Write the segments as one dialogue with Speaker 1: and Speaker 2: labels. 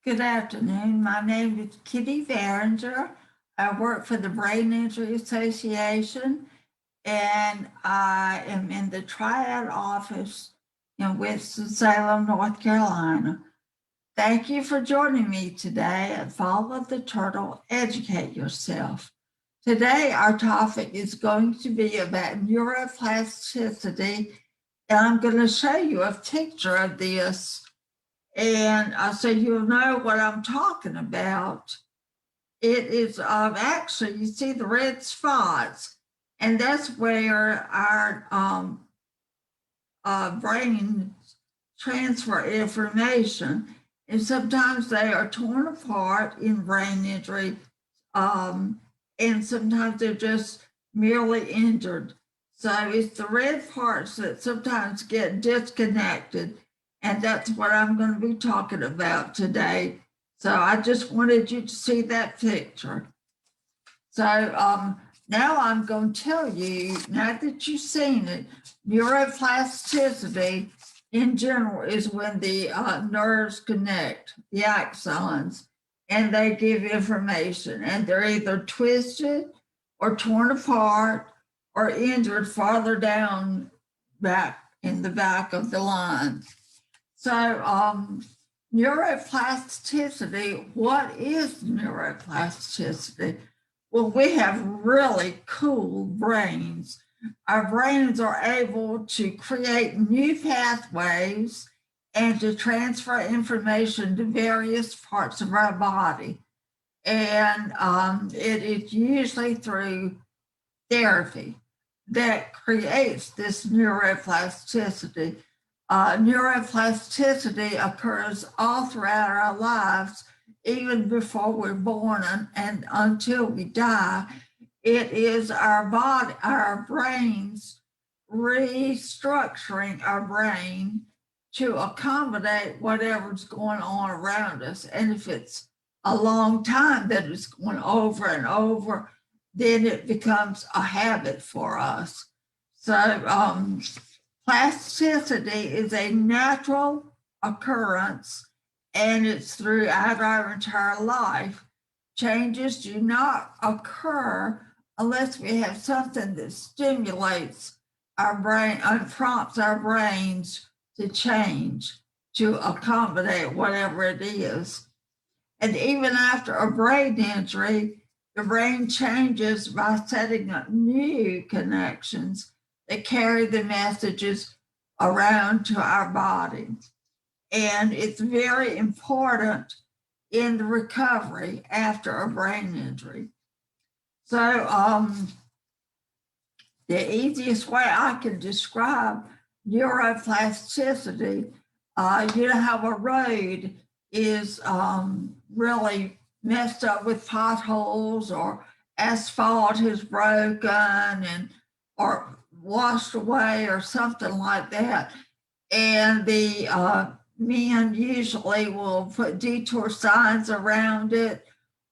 Speaker 1: Good afternoon. My name is Kitty Barringer. I work for the Brain Injury Association, and I am in the Triad office in Winston-Salem, North Carolina. Thank you for joining me today at Follow the Turtle, Educate Yourself. Today, our topic is going to be about neuroplasticity, and I'm going to show you a picture of this. And so you'll know what I'm talking about. It is actually, you see the red spots, and that's where our brain transfer information. And sometimes they are torn apart in brain injury, and sometimes they're just merely injured. So it's the red parts that sometimes get disconnected. And that's what I'm going to be talking about today. So I just wanted you to see that picture. So now I'm going to tell you, now that you've seen it, neuroplasticity in general is when the nerves connect, the axons, and they give information. And they're either twisted or torn apart or injured farther down back in the back of the line. So neuroplasticity, what is neuroplasticity? Well, we have really cool brains. Our brains are able to create new pathways and to transfer information to various parts of our body. And it is usually through therapy that creates this neuroplasticity. Neuroplasticity occurs all throughout our lives, even before we're born and until we die. It is our body, our brains restructuring our brain to accommodate whatever's going on around us. And if it's a long time that it's going over and over, then it becomes a habit for us. So plasticity is a natural occurrence, and it's throughout our entire life. Changes do not occur unless we have something that stimulates our brain and prompts our brains to change to accommodate whatever it is. And even after a brain injury, the brain changes by setting up new connections that carry the messages around to our body. And it's very important in the recovery after a brain injury. So the easiest way I can describe neuroplasticity, you know how a road is really messed up with potholes, or asphalt is broken and or washed away or something like that. And the men usually will put detour signs around it,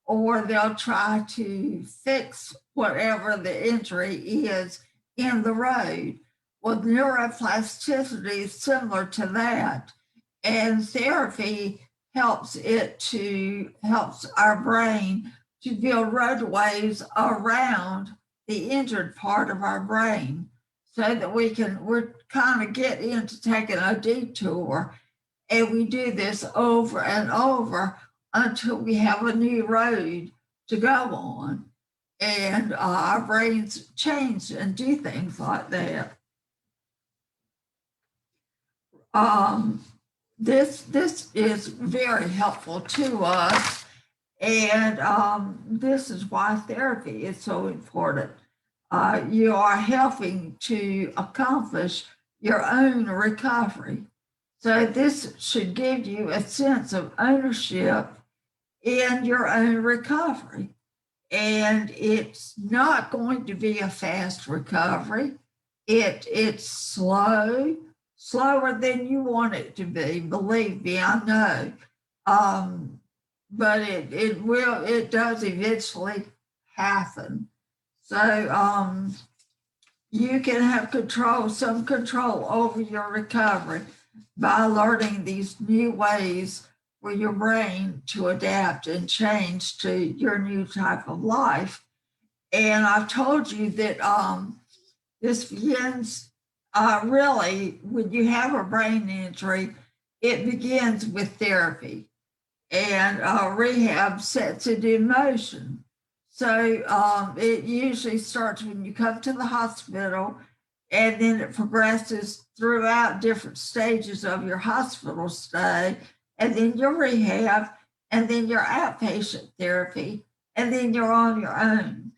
Speaker 1: or they'll try to fix whatever the injury is in the road. Well, neuroplasticity is similar to that. And therapy helps our brain to build roadways around the injured part of our brain, so that we're kind of get into taking a detour, and we do this over and over until we have a new road to go on, and our brains change and do things like that. This is very helpful to us, and this is why therapy is so important. You are helping to accomplish your own recovery. So this should give you a sense of ownership in your own recovery. And it's not going to be a fast recovery. It's slower than you want it to be. Believe me, I know. But it does eventually happen. So you can have some control over your recovery by learning these new ways for your brain to adapt and change to your new type of life. And I've told you that this begins really when you have a brain injury, it begins with therapy, and rehab sets it in motion. So it usually starts when you come to the hospital, and then it progresses throughout different stages of your hospital stay, and then your rehab, and then your outpatient therapy, and then you're on your own.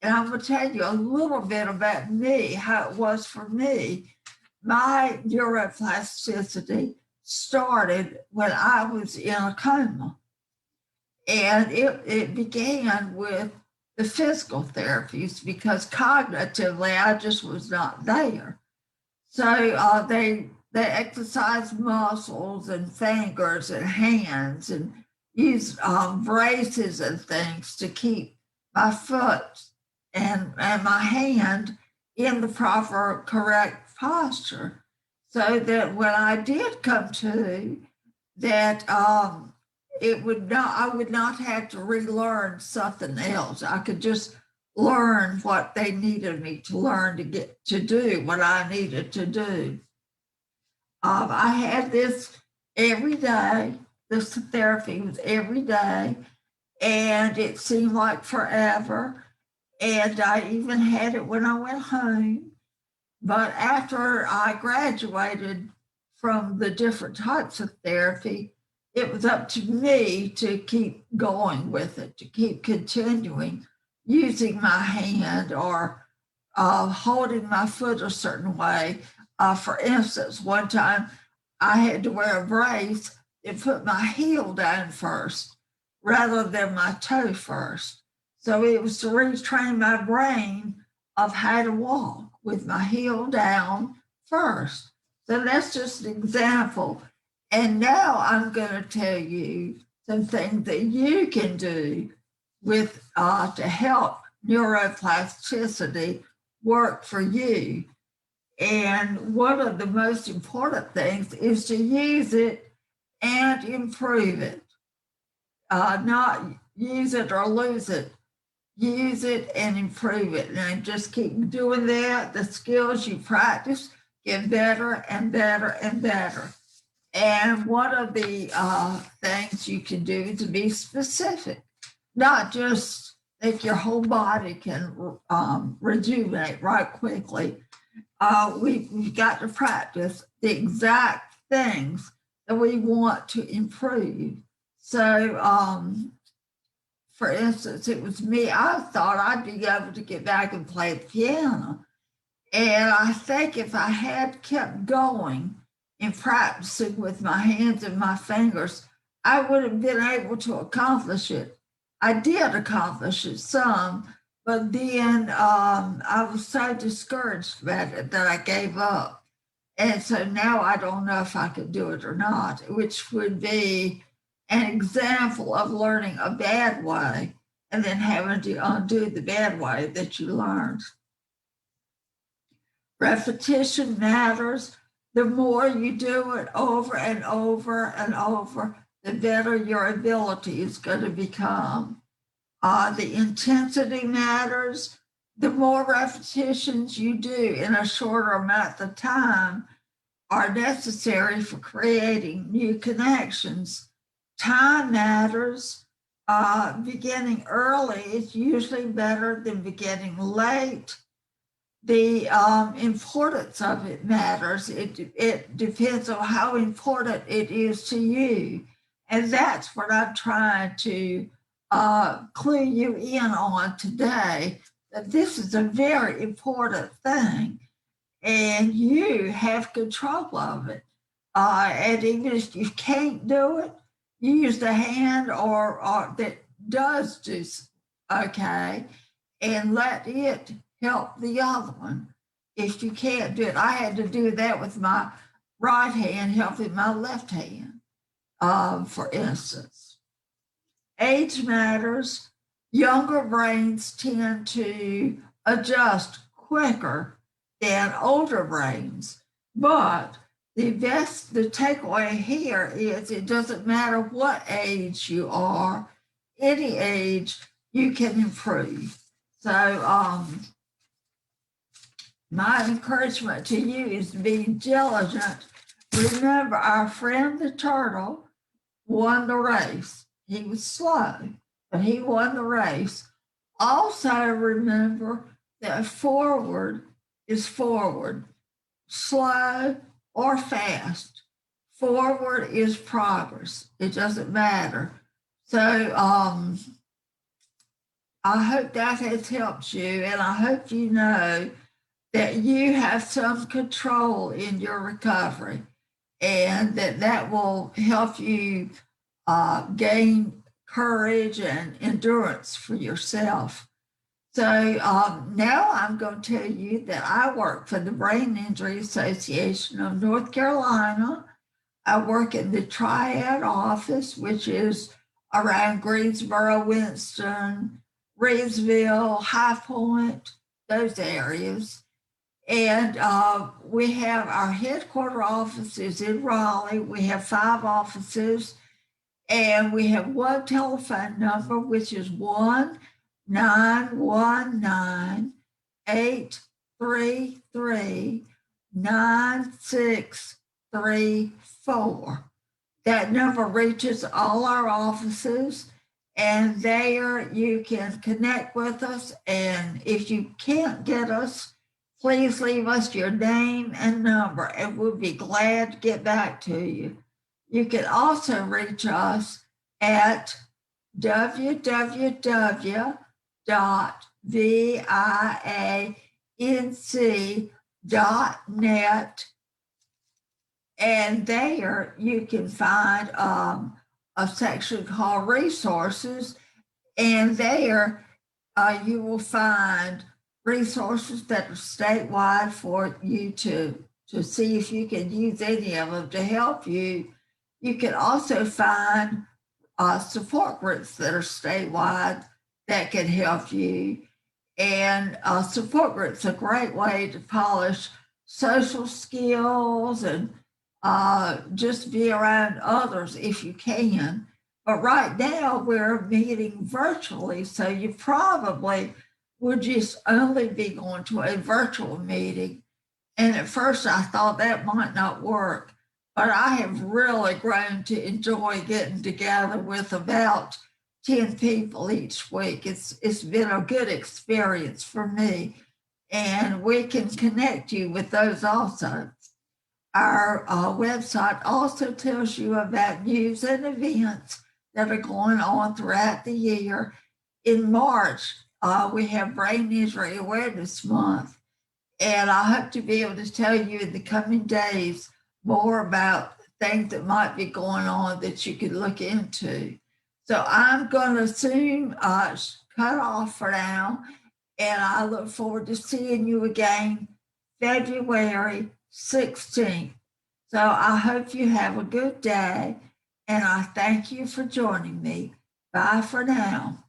Speaker 1: And I'm going to tell you a little bit about me, how it was for me. My neuroplasticity started when I was in a coma. And it began with the physical therapies because cognitively I just was not there. So they exercise muscles and fingers and hands and use braces and things to keep my foot and my hand in the proper correct posture, so that when I did come to, that I would not have to relearn something else. I could just learn what they needed me to learn to get to do what I needed to do. I had this every day. This therapy was every day, and it seemed like forever. And I even had it when I went home. But after I graduated from the different types of therapy, it was up to me to keep going with it, to keep continuing using my hand or holding my foot a certain way. For instance, one time I had to wear a brace and put my heel down first rather than my toe first. So it was to retrain my brain of how to walk with my heel down first. So that's just an example. And now I'm going to tell you some things that you can do with to help neuroplasticity work for you. And one of the most important things is to use it and improve it. Not use it or lose it. Use it and improve it. And just keep doing that. The skills you practice get better and better and better. And one of the things you can do is to be specific, not just think your whole body can rejuvenate right quickly. We've got to practice the exact things that we want to improve. So, for instance, it was me, I thought I'd be able to get back and play the piano. And I think if I had kept going and practicing with my hands and my fingers, I would have been able to accomplish it. I did accomplish it some, but then I was so discouraged about it that I gave up. And so now I don't know if I could do it or not, which would be an example of learning a bad way and then having to undo the bad way that you learned. Repetition matters. The more you do it over and over and over, the better your ability is going to become. The intensity matters. The more repetitions you do in a shorter amount of time are necessary for creating new connections. Time matters. Beginning early is usually better than beginning late. The importance of it matters. It depends on how important it is to you. And that's what I'm trying to clue you in on today, that this is a very important thing and you have control of it. And even if you can't do it, use the hand or that does do okay, and let it help the other one. If you can't do it, I had to do that with my right hand helping my left hand, for instance. Age matters. Younger brains tend to adjust quicker than older brains, but the takeaway here is it doesn't matter what age you are, any age you can improve. So my encouragement to you is to be diligent. Remember, our friend the turtle won the race. He was slow, but he won the race. Also remember that forward is forward, slow or fast. Forward is progress. It doesn't matter. So I hope that has helped you, and I hope you know that you have some control in your recovery, and that will help you gain courage and endurance for yourself. So now I'm going to tell you that I work for the Brain Injury Association of North Carolina. I work in the Triad office, which is around Greensboro, Winston, Reedsville, High Point, those areas. And we have our headquarter offices in Raleigh. We have 5 offices, and we have one telephone number, which is 1-919-833-9634. That number reaches all our offices, and there you can connect with us. And if you can't get us, please leave us your name and number, and we'll be glad to get back to you. You can also reach us at www.vianc.net, and there you can find a section called resources, and there you will find resources that are statewide for you to see if you can use any of them to help you. You can also find support groups that are statewide that can help you. And support groups are a great way to polish social skills and just be around others if you can. But right now we're meeting virtually, so you probably would just only be going to a virtual meeting. And at first I thought that might not work, but I have really grown to enjoy getting together with about 10 people each week. It's been a good experience for me, and we can connect you with those also. Our website also tells you about news and events that are going on throughout the year. In March, we have Brain Injury Awareness Month, and I hope to be able to tell you in the coming days more about things that might be going on that you could look into. So I'm going to soon cut off for now, and I look forward to seeing you again February 16th. So I hope you have a good day, and I thank you for joining me. Bye for now.